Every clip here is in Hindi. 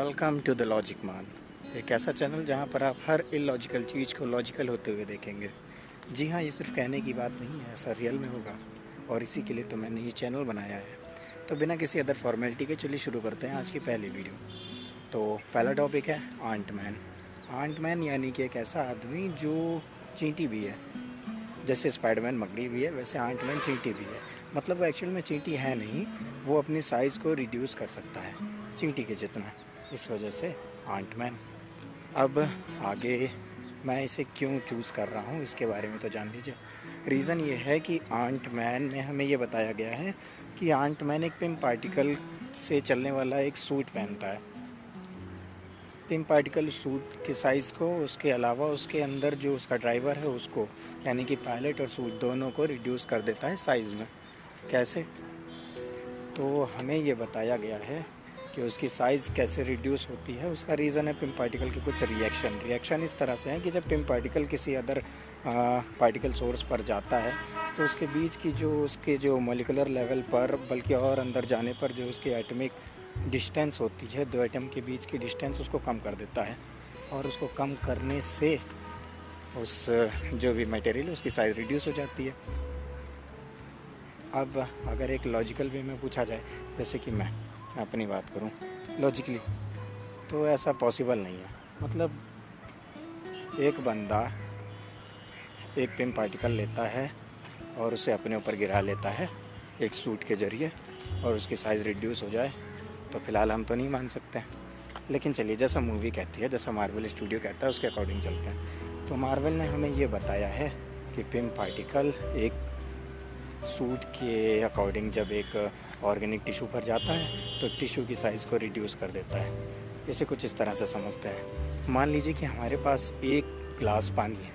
वेलकम टू द लॉजिक मान, एक ऐसा चैनल जहां पर आप हर इलॉजिकल चीज़ को लॉजिकल होते हुए देखेंगे। जी हाँ, ये सिर्फ कहने की बात नहीं है, ऐसा रियल में होगा और इसी के लिए तो मैंने ये चैनल बनाया है। तो बिना किसी अदर फॉर्मेलिटी के चलिए शुरू करते हैं आज की पहली वीडियो। तो पहला टॉपिक है आंट मैन। आंट मैन यानी कि एक ऐसा आदमी जो चींटी भी है। जैसे स्पाइडरमैन मकड़ी भी है, वैसे आंट मैन चींटी भी है। मतलब वो एक्चुअल में चींटी है नहीं, वो अपनी साइज़ को रिड्यूस कर सकता है चींटी के जितना, इस वजह से आंट मैन। अब आगे मैं इसे क्यों चूज़ कर रहा हूँ इसके बारे में तो जान लीजिए। रीज़न ये है कि आंट मैन में हमें ये बताया गया है कि आंट मैन एक पिम पार्टिकल से चलने वाला एक सूट पहनता है। पिम पार्टिकल सूट के साइज़ को, उसके अलावा उसके अंदर जो उसका ड्राइवर है उसको, यानी कि पायलट और सूट दोनों को रिड्यूस कर देता है साइज़ में। कैसे? तो हमें ये बताया गया है कि उसकी साइज़ कैसे रिड्यूस होती है। उसका रीज़न है पिम पार्टिकल के कुछ रिएक्शन इस तरह से है कि जब पिम पार्टिकल किसी अदर पार्टिकल सोर्स पर जाता है तो उसके बीच की उसके जो मॉलिक्यूलर लेवल पर, बल्कि और अंदर जाने पर जो उसकी एटॉमिक डिस्टेंस होती है, दो एटम के बीच की डिस्टेंस, उसको कम कर देता है। और उसको कम करने से उस जो भी मटेरियल है उसकी साइज़ रिड्यूस हो जाती है। अब अगर एक लॉजिकल वे में पूछा जाए, जैसे कि मैं अपनी बात करूं लॉजिकली, तो ऐसा पॉसिबल नहीं है। मतलब एक बंदा एक पिम पार्टिकल लेता है और उसे अपने ऊपर गिरा लेता है एक सूट के ज़रिए और उसकी साइज़ रिड्यूस हो जाए, तो फ़िलहाल हम तो नहीं मान सकते। लेकिन चलिए, जैसा मूवी कहती है, जैसा मार्वल स्टूडियो कहता है, उसके अकॉर्डिंग चलते हैं। तो मार्वल ने हमें ये बताया है कि पिम पार्टिकल एक सूट के अकॉर्डिंग जब एक ऑर्गेनिक टिश्यू पर जाता है तो टिश्यू की साइज़ को रिड्यूस कर देता है। इसे कुछ इस तरह से समझते हैं। मान लीजिए कि हमारे पास एक गिलास पानी है।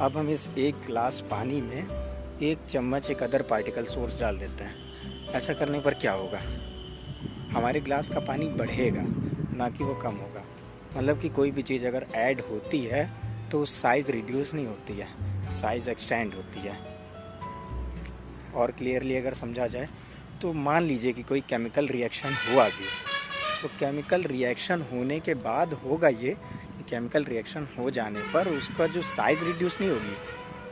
अब हम इस एक गिलास पानी में एक चम्मच एक अदर पार्टिकल सोर्स डाल देते हैं। ऐसा करने पर क्या होगा? हमारे गिलास का पानी बढ़ेगा, ना कि वो कम होगा। मतलब कि कोई भी चीज़ अगर ऐड होती है तो साइज़ रिड्यूस नहीं होती है, साइज़ एक्सटेंड होती है। और क्लियरली अगर समझा जाए तो मान लीजिए कि कोई केमिकल रिएक्शन हुआ भी, तो केमिकल रिएक्शन होने के बाद होगा ये कि केमिकल रिएक्शन हो जाने पर उसका जो साइज़ रिड्यूस नहीं होगी,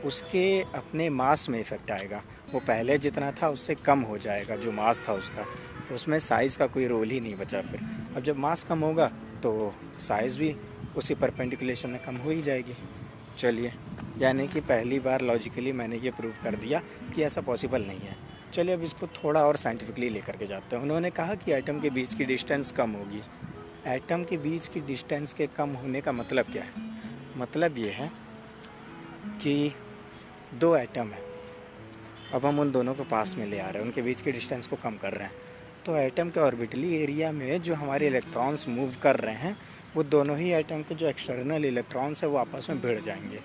उसके अपने मास में इफ़ेक्ट आएगा। वो पहले जितना था उससे कम हो जाएगा, जो मास था उसका, उसमें साइज़ का कोई रोल ही नहीं बचा फिर। अब जब मास कम होगा तो साइज़ भी उसी परपेंडिकुलेशन में कम हो ही जाएगी। चलिए, यानी कि पहली बार लॉजिकली मैंने ये प्रूव कर दिया कि ऐसा पॉसिबल नहीं है। चलिए, अब इसको थोड़ा और साइंटिफिकली लेकर के जाते हैं। उन्होंने कहा कि एटम के बीच की डिस्टेंस कम होगी। एटम के बीच की डिस्टेंस के कम होने का मतलब क्या है? मतलब ये है कि दो एटम है, अब हम उन दोनों को पास में ले आ रहे हैं, उनके बीच की डिस्टेंस को कम कर रहे हैं। तो एटम के ऑर्बिटली एरिया में जो हमारे इलेक्ट्रॉन्स मूव कर रहे हैं, वो दोनों ही एटम के जो एक्सटर्नल इलेक्ट्रॉन्स है वो आपस में भिड़ जाएंगे।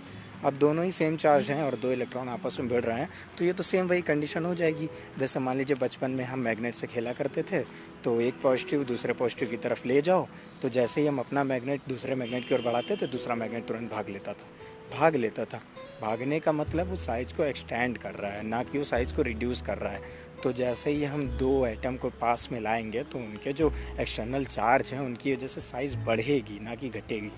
अब दोनों ही सेम चार्ज हैं और दो इलेक्ट्रॉन आपस में भिड़ रहे हैं, तो ये तो सेम वही कंडीशन हो जाएगी। जैसे मान लीजिए बचपन में हम मैग्नेट से खेला करते थे, तो एक पॉजिटिव दूसरे पॉजिटिव की तरफ ले जाओ, तो जैसे ही हम अपना मैग्नेट दूसरे मैग्नेट की ओर बढ़ाते थे, दूसरा मैग्नेट तुरंत भाग लेता था। भागने का मतलब वो साइज़ को एक्सटेंड कर रहा है, ना कि वो साइज़ को रिड्यूस कर रहा है। तो जैसे ही हम दो एटम को पास में लाएंगे तो उनके जो एक्सटर्नल चार्ज हैं उनकी वजह से साइज़ बढ़ेगी, ना कि घटेगी।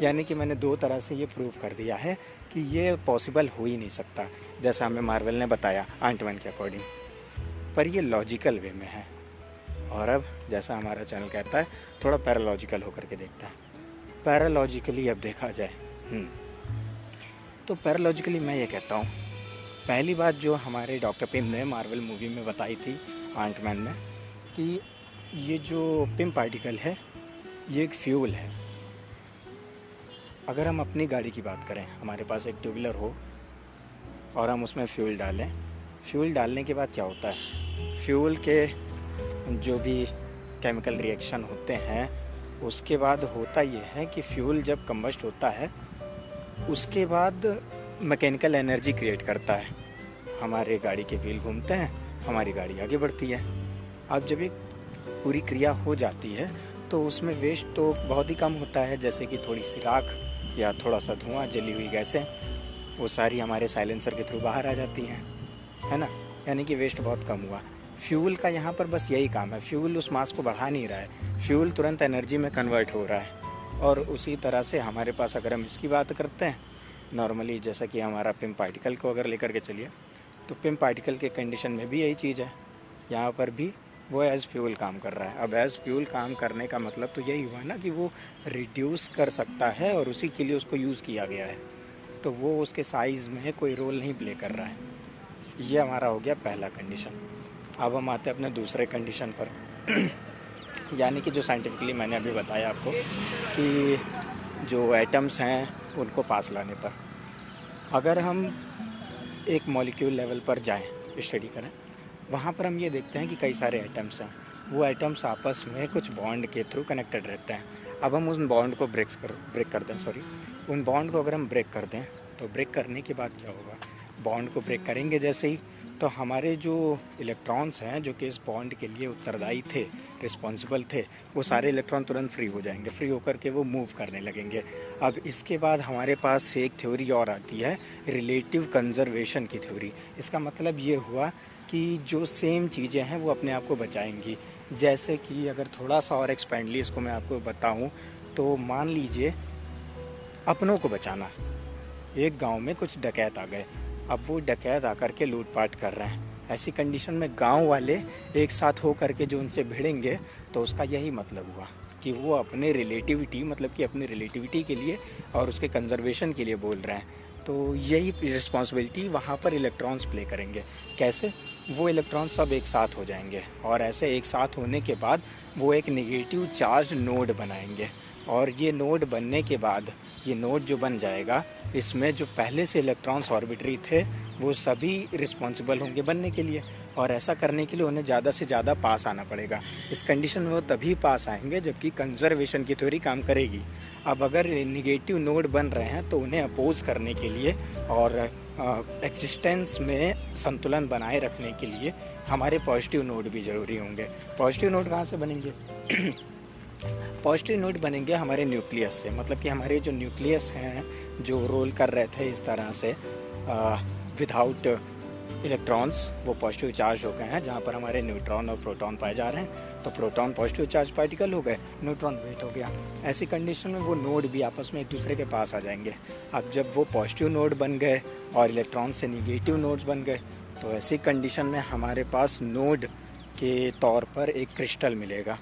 यानी कि मैंने दो तरह से ये प्रूव कर दिया है कि ये पॉसिबल हो ही नहीं सकता, जैसा हमें मार्वल ने बताया आंट मैन के अकॉर्डिंग। पर ये लॉजिकल वे में है। और अब जैसा हमारा चैनल कहता है, थोड़ा पैरालॉजिकल होकर के देखता है। पैरालॉजिकली अब देखा जाए तो पैरालॉजिकली मैं ये कहता हूँ, पहली बात जो हमारे डॉक्टर पिम ने मार्वल मूवी में बताई थी आंट मैन में, कि ये जो पिम पार्टिकल है ये एक फ्यूल है। अगर हम अपनी गाड़ी की बात करें, हमारे पास एक ट्यूबुलर हो और हम उसमें फ्यूल डालें, फ्यूल डालने के बाद क्या होता है? फ्यूल के जो भी केमिकल रिएक्शन होते हैं उसके बाद होता ये है कि फ्यूल जब कंबस्ट होता है उसके बाद मैकेनिकल एनर्जी क्रिएट करता है। हमारे गाड़ी के व्हील घूमते हैं, हमारी गाड़ी आगे बढ़ती है। अब जब एक पूरी क्रिया हो जाती है तो उसमें वेस्ट तो बहुत ही कम होता है, जैसे कि थोड़ी सी राख या थोड़ा सा धुआं, जली हुई गैसें, वो सारी हमारे साइलेंसर के थ्रू बाहर आ जाती हैं, है ना? यानी कि वेस्ट बहुत कम हुआ। फ्यूल का यहाँ पर बस यही काम है, फ्यूल उस मास को बढ़ा नहीं रहा है, फ्यूल तुरंत एनर्जी में कन्वर्ट हो रहा है। और उसी तरह से हमारे पास अगर हम इसकी बात करते हैं नॉर्मली, जैसा कि हमारा पिम पार्टिकल को अगर लेकर के चलिए, तो पिम पार्टिकल के कंडीशन में भी यही चीज़ है, यहाँ पर भी वो एज़ फ्यूल काम कर रहा है। अब एज़ फ्यूल काम करने का मतलब तो यही हुआ ना कि वो रिड्यूस कर सकता है और उसी के लिए उसको यूज़ किया गया है, तो वो उसके साइज़ में कोई रोल नहीं प्ले कर रहा है। ये हमारा हो गया पहला कंडीशन। अब हम आते हैं अपने दूसरे कंडीशन पर यानी कि जो साइंटिफिकली मैंने अभी बताया आपको कि जो एटम्स हैं उनको पास लाने पर, अगर हम एक मॉलिक्यूल लेवल पर जाएं, स्टडी करें, वहाँ पर हम ये देखते हैं कि कई सारे एटम्स हैं, वो एटम्स आपस में कुछ बॉन्ड के थ्रू कनेक्टेड रहते हैं। अब हम उन बॉन्ड को ब्रेक कर दें, उन बॉन्ड को अगर हम ब्रेक कर दें, तो ब्रेक करने के बाद क्या होगा, बॉन्ड को ब्रेक करेंगे जैसे ही, तो हमारे जो इलेक्ट्रॉन्स हैं जो कि इस बॉन्ड के लिए उत्तरदायी थे, रिस्पॉन्सिबल थे, वो सारे इलेक्ट्रॉन तुरंत फ्री हो जाएंगे, फ्री होकर के वो मूव करने लगेंगे। अब इसके बाद हमारे पास एक थ्योरी और आती है, रिलेटिव कंजर्वेशन की थ्योरी। इसका मतलब ये हुआ कि जो सेम चीज़ें हैं वो अपने आप को बचाएंगी। जैसे कि अगर थोड़ा सा और एक्सपेंडली इसको मैं आपको बताऊं, तो मान लीजिए अपनों को बचाना, एक गांव में कुछ डकैत आ गए, अब वो डकैत आकर के लूटपाट कर रहे हैं, ऐसी कंडीशन में गांव वाले एक साथ हो करके जो उनसे भिड़ेंगे, तो उसका यही मतलब हुआ कि वो अपने रिलेटिविटी, मतलब कि अपनी रिलेटिविटी के लिए और उसके कंजर्वेशन के लिए बोल रहे हैं। तो यही रिस्पॉन्सिबिलिटी वहाँ पर इलेक्ट्रॉन्स प्ले करेंगे। कैसे? वो इलेक्ट्रॉन सब एक साथ हो जाएंगे और ऐसे एक साथ होने के बाद वो एक नेगेटिव चार्ज नोड बनाएंगे, और ये नोड बनने के बाद, ये नोड जो बन जाएगा, इसमें जो पहले से इलेक्ट्रॉन्स ऑर्बिटरी थे वो सभी रिस्पॉन्सिबल होंगे बनने के लिए, और ऐसा करने के लिए उन्हें ज़्यादा से ज़्यादा पास आना पड़ेगा। इस कंडीशन में वो तभी पास आएंगे जबकि कंजर्वेशन की थ्योरी काम करेगी। अब अगर निगेटिव नोड बन रहे हैं तो उन्हें अपोज करने के लिए और एग्जिस्टेंस में संतुलन बनाए रखने के लिए हमारे पॉजिटिव नोड भी ज़रूरी होंगे। पॉजिटिव नोड कहाँ से बनेंगे? पॉजिटिव नोड बनेंगे हमारे न्यूक्लियस से, मतलब कि हमारे जो न्यूक्लियस हैं जो रोल कर रहे थे इस तरह से विदाउट इलेक्ट्रॉन्स, वो पॉजिटिव चार्ज हो गए हैं, जहाँ पर हमारे न्यूट्रॉन और प्रोटॉन पाए जा रहे हैं। तो प्रोटॉन पॉजिटिव चार्ज पार्टिकल हो गए, न्यूट्रॉन वेट हो गया। ऐसी कंडीशन में वो नोड भी आपस में एक दूसरे के पास आ जाएंगे। अब जब वो पॉजिटिव नोड बन गए और इलेक्ट्रॉन से निगेटिव नोड्स बन गए, तो ऐसी कंडीशन में हमारे पास नोड के तौर पर एक क्रिस्टल मिलेगा।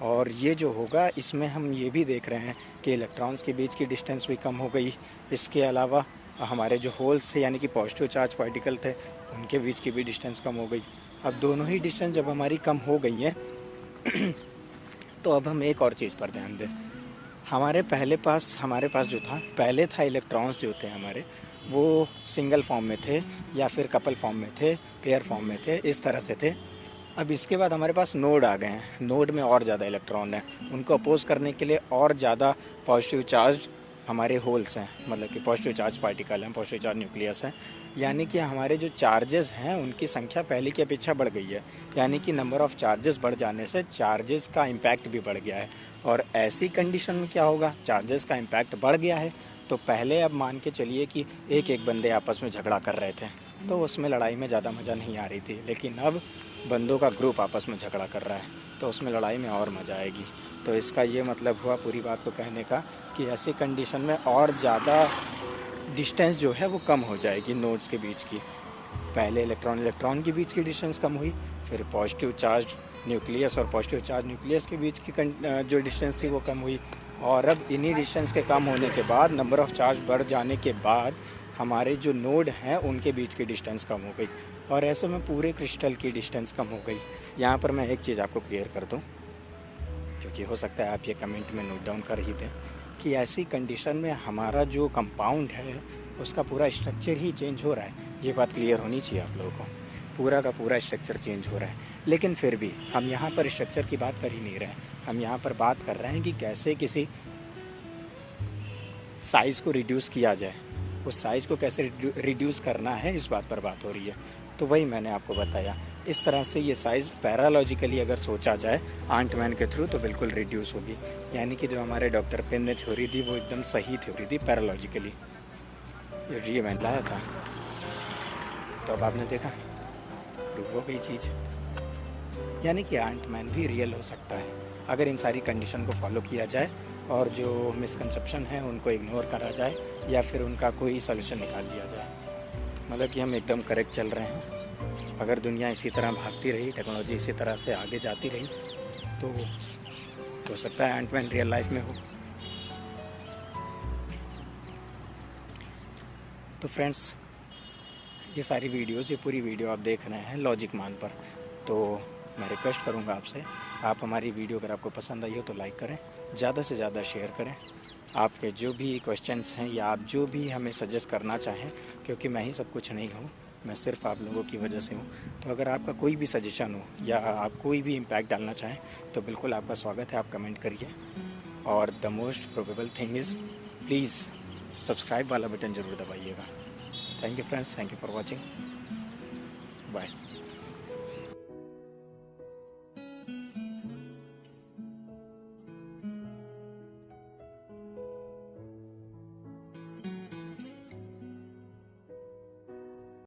और ये जो होगा, इसमें हम ये भी देख रहे हैं कि इलेक्ट्रॉन्स के बीच की डिस्टेंस भी कम हो गई। इसके अलावा हमारे जो होल्स थे, यानी कि पॉजिटिव चार्ज पार्टिकल थे, उनके बीच की भी डिस्टेंस कम हो गई। अब दोनों ही डिस्टेंस जब हमारी कम हो गई है तो अब हम एक और चीज़ पर ध्यान दें। हमारे पास जो था, पहले था इलेक्ट्रॉन्स जो थे हमारे, वो सिंगल फॉर्म में थे या फिर कपल फॉर्म में थे, पेयर फॉर्म में थे, इस तरह से थे। अब इसके बाद हमारे पास नोड आ गए हैं, नोड में और ज़्यादा इलेक्ट्रॉन हैं, उनको अपोज करने के लिए और ज़्यादा पॉजिटिव चार्ज हमारे होल्स हैं, मतलब कि पॉजिटिव चार्ज पार्टिकल हैं, पॉजिटिव चार्ज न्यूक्लियस हैं। यानी कि हमारे जो चार्जेस हैं उनकी संख्या पहले की अपेक्षा बढ़ गई है, यानी कि नंबर ऑफ़ चार्जेस बढ़ जाने से चार्जेस का इम्पैक्ट भी बढ़ गया है। और ऐसी कंडीशन में क्या होगा, चार्जेस का इम्पैक्ट बढ़ गया है, तो पहले अब मान के चलिए कि एक बंदे आपस में झगड़ा कर रहे थे, तो उसमें लड़ाई में ज़्यादा मज़ा नहीं आ रही थी, लेकिन अब बंदों का ग्रुप आपस में झगड़ा कर रहा है, तो उसमें लड़ाई में और मज़ा आएगी। तो इसका ये मतलब हुआ पूरी बात को कहने का कि ऐसी कंडीशन में और ज़्यादा डिस्टेंस जो है वो कम हो जाएगी नोड्स के बीच की। पहले इलेक्ट्रॉन के बीच की डिस्टेंस कम हुई, फिर पॉजिटिव चार्ज न्यूक्लियस और पॉजिटिव चार्ज न्यूक्लियस के बीच की जो डिस्टेंस थी वो कम हुई, और अब इन्हीं डिस्टेंस के कम होने के बाद, नंबर ऑफ़ चार्ज बढ़ जाने के बाद, हमारे जो नोड हैं उनके बीच की डिस्टेंस कम हो गई, और ऐसे में पूरे क्रिस्टल की डिस्टेंस कम हो गई। यहाँ पर मैं एक चीज़ आपको क्लियर कर दूँ, क्योंकि हो सकता है आप ये कमेंट में नोट डाउन कर ही दें, कि ऐसी कंडीशन में हमारा जो कंपाउंड है उसका पूरा स्ट्रक्चर ही चेंज हो रहा है। ये बात क्लियर होनी चाहिए आप लोगों को, पूरा का पूरा स्ट्रक्चर चेंज हो रहा है। लेकिन फिर भी हम यहाँ पर स्ट्रक्चर की बात कर ही नहीं रहे हैं, हम यहाँ पर बात कर रहे हैं कि कैसे किसी साइज़ को रिड्यूस किया जाए, उस साइज़ को कैसे रिड्यूस करना है, इस बात पर बात हो रही है। तो वही मैंने आपको बताया, इस तरह से ये साइज़ पैरालॉजिकली अगर सोचा जाए आंटमैन के थ्रू तो बिल्कुल रिड्यूस होगी। यानी कि जो हमारे डॉक्टर पेन ने थ्योरी दी वो एकदम सही थ्योरी थी पैरालॉजिकली, ये मैंने लाया था। तो अब आपने देखा, प्रूव हो गई चीज़। यानी कि आंट मैन भी रियल हो सकता है अगर इन सारी कंडीशन को फॉलो किया जाए और जो मिसकंसेप्शन है उनको इग्नोर करा जाए या फिर उनका कोई सोल्यूशन निकाल लिया जाए। मतलब कि हम एकदम करेक्ट चल रहे हैं। अगर दुनिया इसी तरह भागती रही, टेक्नोलॉजी इसी तरह से आगे जाती रही, तो हो सकता है एंटमैन रियल लाइफ में हो। तो फ्रेंड्स, ये सारी वीडियोज़, ये पूरी वीडियो आप देख रहे हैं लॉजिक मान पर। तो मैं रिक्वेस्ट करूँगा आपसे, आप हमारी वीडियो अगर आपको पसंद आई हो तो लाइक करें, ज़्यादा से ज़्यादा शेयर करें। आपके जो भी क्वेश्चंस हैं या आप जो भी हमें सजेस्ट करना चाहें, क्योंकि मैं ही सब कुछ नहीं हूँ, मैं सिर्फ आप लोगों की वजह से हूँ। तो अगर आपका कोई भी सजेशन हो या आप कोई भी इम्पैक्ट डालना चाहें तो बिल्कुल आपका स्वागत है, आप कमेंट करिए। और the most probable thing is, please subscribe वाला बटन ज़रूर दबाइएगा। Thank you friends, thank you for watching, bye.